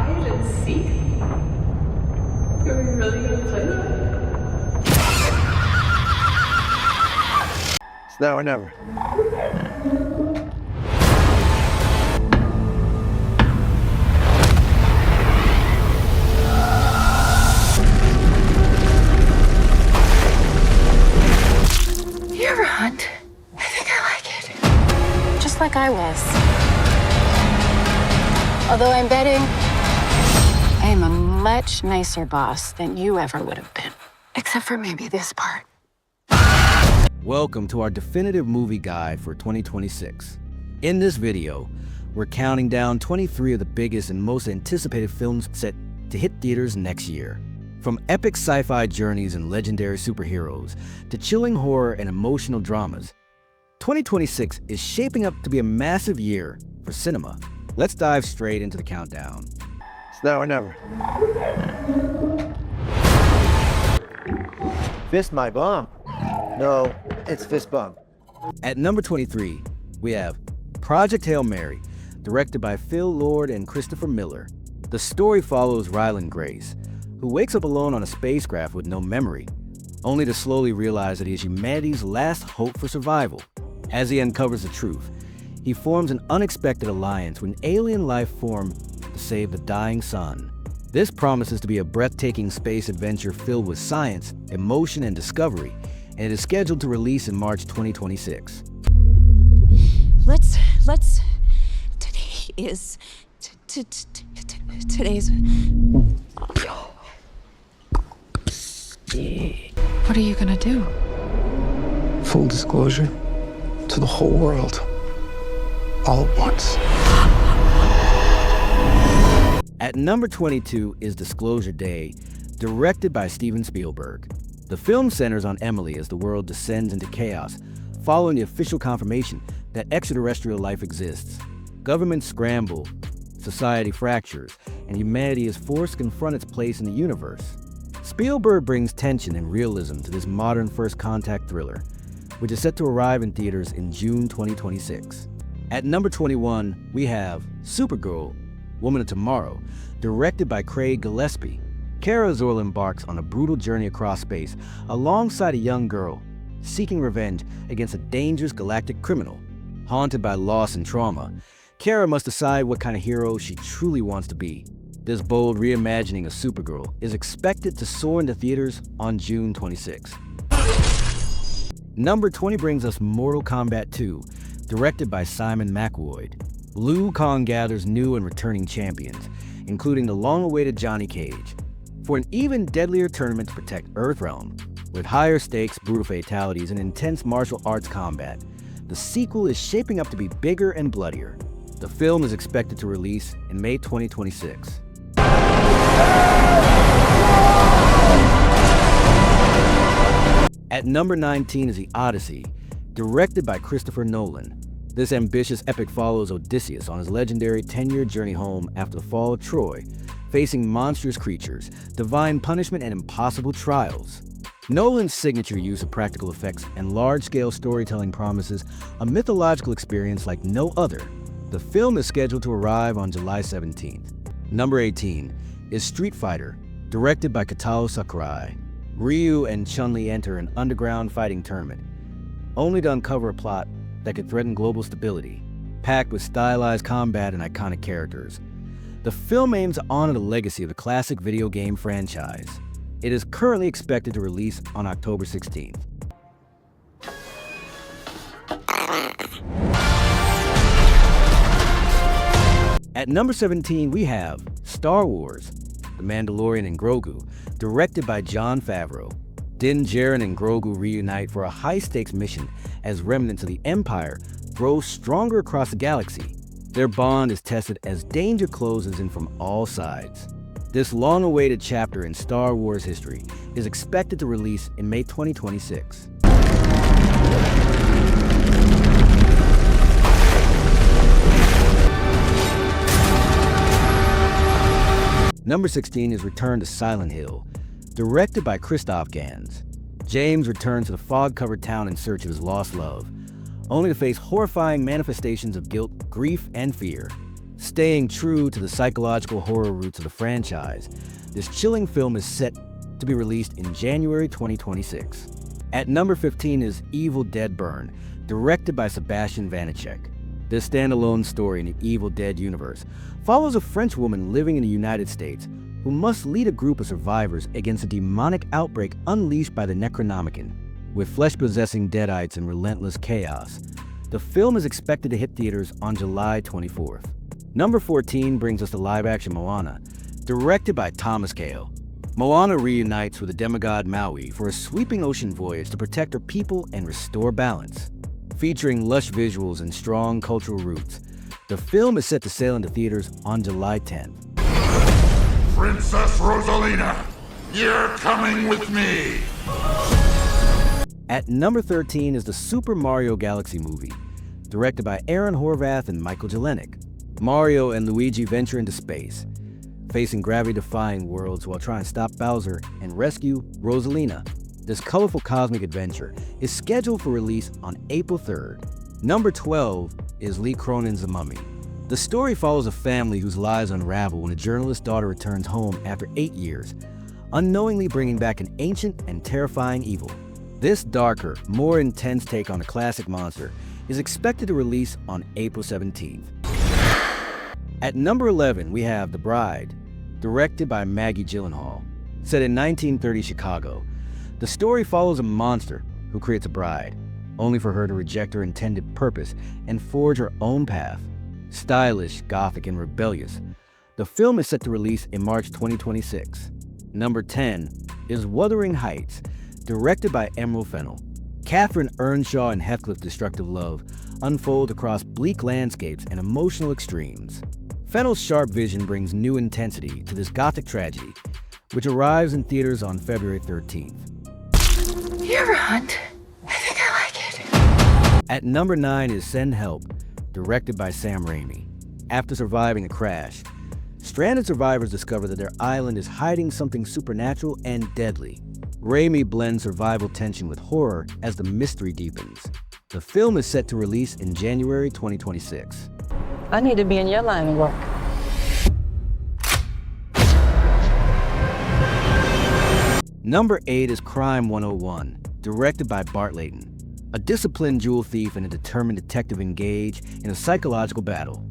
hide and seek? Are we really gonna play that? It's now or never. You ever hunt? I think I like it. Just like I was. Although I'm betting I am a much nicer boss than you ever would have been. Except for maybe this part. Welcome to our definitive movie guide for 2026. In this video, we're counting down 23 of the biggest and most anticipated films set to hit theaters next year. From epic sci-fi journeys and legendary superheroes to chilling horror and emotional dramas, 2026 is shaping up to be a massive year for cinema. Let's dive straight into the countdown. It's now or never. Fist my bum. No, it's fist bump. At number 23, we have Project Hail Mary, directed by Phil Lord and Christopher Miller. The story follows Ryland Grace, who wakes up alone on a spacecraft with no memory, only to slowly realize that he is humanity's last hope for survival. As he uncovers the truth, he forms an unexpected alliance with an alien life form to save the dying sun. This promises to be a breathtaking space adventure filled with science, emotion, and discovery, and it is scheduled to release in March 2026. Let's. Today is. Today's. What are you gonna do? Full disclosure to the whole world, all at once. At number 22 is Disclosure Day, directed by Steven Spielberg. The film centers on Emily as the world descends into chaos, following the official confirmation that extraterrestrial life exists. Governments scramble, society fractures, and humanity is forced to confront its place in the universe. Spielberg brings tension and realism to this modern first contact thriller, which is set to arrive in theaters in June 2026. At number 21, we have Supergirl, Woman of Tomorrow, directed by Craig Gillespie. Kara Zor embarks on a brutal journey across space alongside a young girl, seeking revenge against a dangerous galactic criminal. Haunted by loss and trauma, Kara must decide what kind of hero she truly wants to be. This bold reimagining of Supergirl is expected to soar into theaters on June 26. Number 20 brings us Mortal Kombat II, directed by Simon McWoyd. Liu Kang gathers new and returning champions, including the long-awaited Johnny Cage, for an even deadlier tournament to protect Earthrealm. With higher stakes, brutal fatalities, and intense martial arts combat, the sequel is shaping up to be bigger and bloodier. The film is expected to release in May 2026. At number 19 is the Odyssey, directed by Christopher Nolan. This ambitious epic follows Odysseus on his legendary 10-year journey home after the fall of Troy, facing monstrous creatures, divine punishment, and impossible trials. Nolan's signature use of practical effects and large-scale storytelling promises a mythological experience like no other. The film is scheduled to arrive on July 17th. Number 18 is Street Fighter, directed by Kitao Sakurai. Ryu and Chun-Li enter an underground fighting tournament, only to uncover a plot that could threaten global stability, packed with stylized combat and iconic characters. The film aims to honor the legacy of the classic video game franchise. It is currently expected to release on October 16th. At number 17, we have Star Wars, The Mandalorian and Grogu, directed by Jon Favreau. Din Djarin and Grogu reunite for a high-stakes mission as remnants of the Empire grow stronger across the galaxy. Their bond is tested as danger closes in from all sides. This long-awaited chapter in Star Wars history is expected to release in May 2026. Number 16 is Return to Silent Hill, directed by Christoph Gans. James returns to the fog-covered town in search of his lost love, only to face horrifying manifestations of guilt, grief, and fear. Staying true to the psychological horror roots of the franchise, this chilling film is set to be released in January 2026. At number 15 is Evil Dead Burn, directed by Sebastian Vanacek. This standalone story in the Evil Dead universe follows a French woman living in the United States who must lead a group of survivors against a demonic outbreak unleashed by the Necronomicon. With flesh-possessing deadites and relentless chaos, the film is expected to hit theaters on July 24th. Number 14 brings us the live-action Moana, directed by Thomas Kail. Moana reunites with the demigod Maui for a sweeping ocean voyage to protect her people and restore balance. Featuring lush visuals and strong cultural roots, the film is set to sail into theaters on July 10th. Princess Rosalina, you're coming with me! At number 13 is the Super Mario Galaxy movie, directed by Aaron Horvath and Michael Jelenic. Mario and Luigi venture into space, facing gravity-defying worlds while trying to stop Bowser and rescue Rosalina. This colorful cosmic adventure is scheduled for release on April 3rd. Number 12 is Lee Cronin's The Mummy. The story follows a family whose lives unravel when a journalist's daughter returns home after 8 years, unknowingly bringing back an ancient and terrifying evil. This darker, more intense take on a classic monster is expected to release on April 17th. At number 11, we have The Bride, directed by Maggie Gyllenhaal. Set in 1930 Chicago, the story follows a monster who creates a bride, only for her to reject her intended purpose and forge her own path. Stylish, gothic, and rebellious, the film is set to release in March 2026. Number 10 is Wuthering Heights, directed by Emerald Fennell. Catherine Earnshaw and Heathcliff's destructive love unfold across bleak landscapes and emotional extremes. Fennell's sharp vision brings new intensity to this gothic tragedy, which arrives in theaters on February 13th. You ever hunt? I think I like it. At number 9 is Send Help, directed by Sam Raimi. After surviving a crash, stranded survivors discover that their island is hiding something supernatural and deadly. Raimi blends survival tension with horror as the mystery deepens. The film is set to release in January 2026. I need to be in your line of work. Number 8 is Crime 101, directed by Bart Layton. A disciplined jewel thief and a determined detective engage in a psychological battle,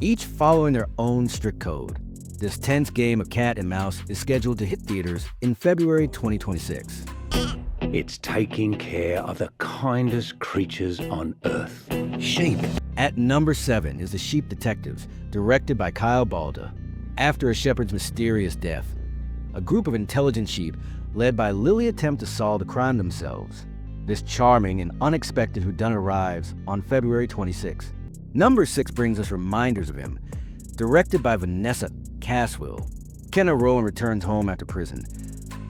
each following their own strict code. This tense game of cat and mouse is scheduled to hit theaters in February 2026. It's taking care of the kindest creatures on Earth. Sheep. At number 7 is The Sheep Detectives, directed by Kyle Balda. After a shepherd's mysterious death, a group of intelligent sheep, led by Lily, attempt to solve the crime themselves. This charming and unexpected whodunit arrives on February 26th. Number 6 brings us Reminders of Him, directed by Vanessa Caswell. Kenna Rowan returns home after prison,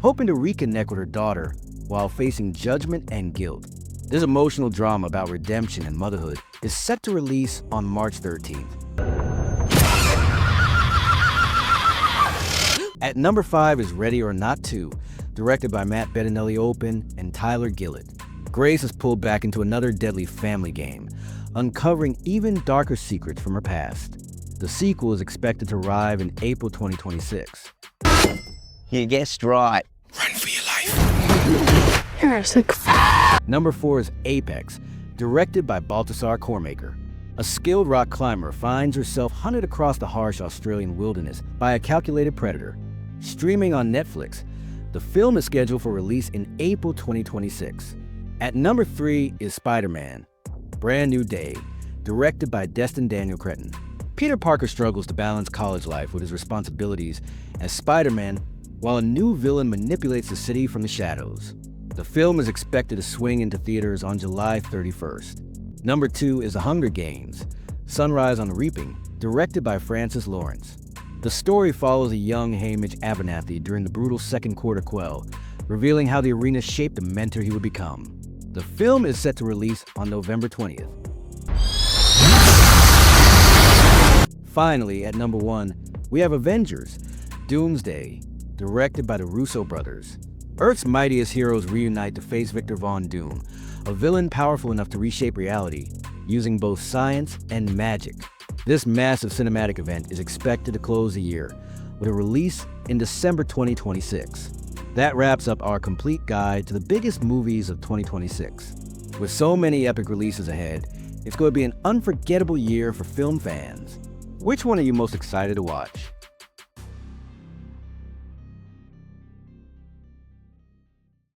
hoping to reconnect with her daughter while facing judgment and guilt. This emotional drama about redemption and motherhood is set to release on March 13th. At number 5 is Ready or Not 2, directed by Matt Bettinelli-Olpin and Tyler Gillett. Grace is pulled back into another deadly family game, uncovering even darker secrets from her past. The sequel is expected to arrive in April 2026. You guessed right. Run for your life. You're a sick Number 4 is Apex, directed by Baltasar Kormaker. A skilled rock climber finds herself hunted across the harsh Australian wilderness by a calculated predator. Streaming on Netflix, the film is scheduled for release in April 2026. At number 3 is Spider-Man, Brand New Day, directed by Destin Daniel Cretton. Peter Parker struggles to balance college life with his responsibilities as Spider-Man, while a new villain manipulates the city from the shadows. The film is expected to swing into theaters on July 31st. Number 2 is The Hunger Games, Sunrise on Reaping, directed by Francis Lawrence. The story follows a young Hamish Abernathy during the brutal Second Quarter Quell, revealing how the arena shaped the mentor he would become. The film is set to release on November 20th. Finally, at number 1, we have Avengers, Doomsday, directed by the Russo brothers. Earth's mightiest heroes reunite to face Victor Von Doom, a villain powerful enough to reshape reality. using both science and magic. This massive cinematic event is expected to close the year with a release in December 2026. That wraps up our complete guide to the biggest movies of 2026. With so many epic releases ahead, it's going to be an unforgettable year for film fans. Which one are you most excited to watch?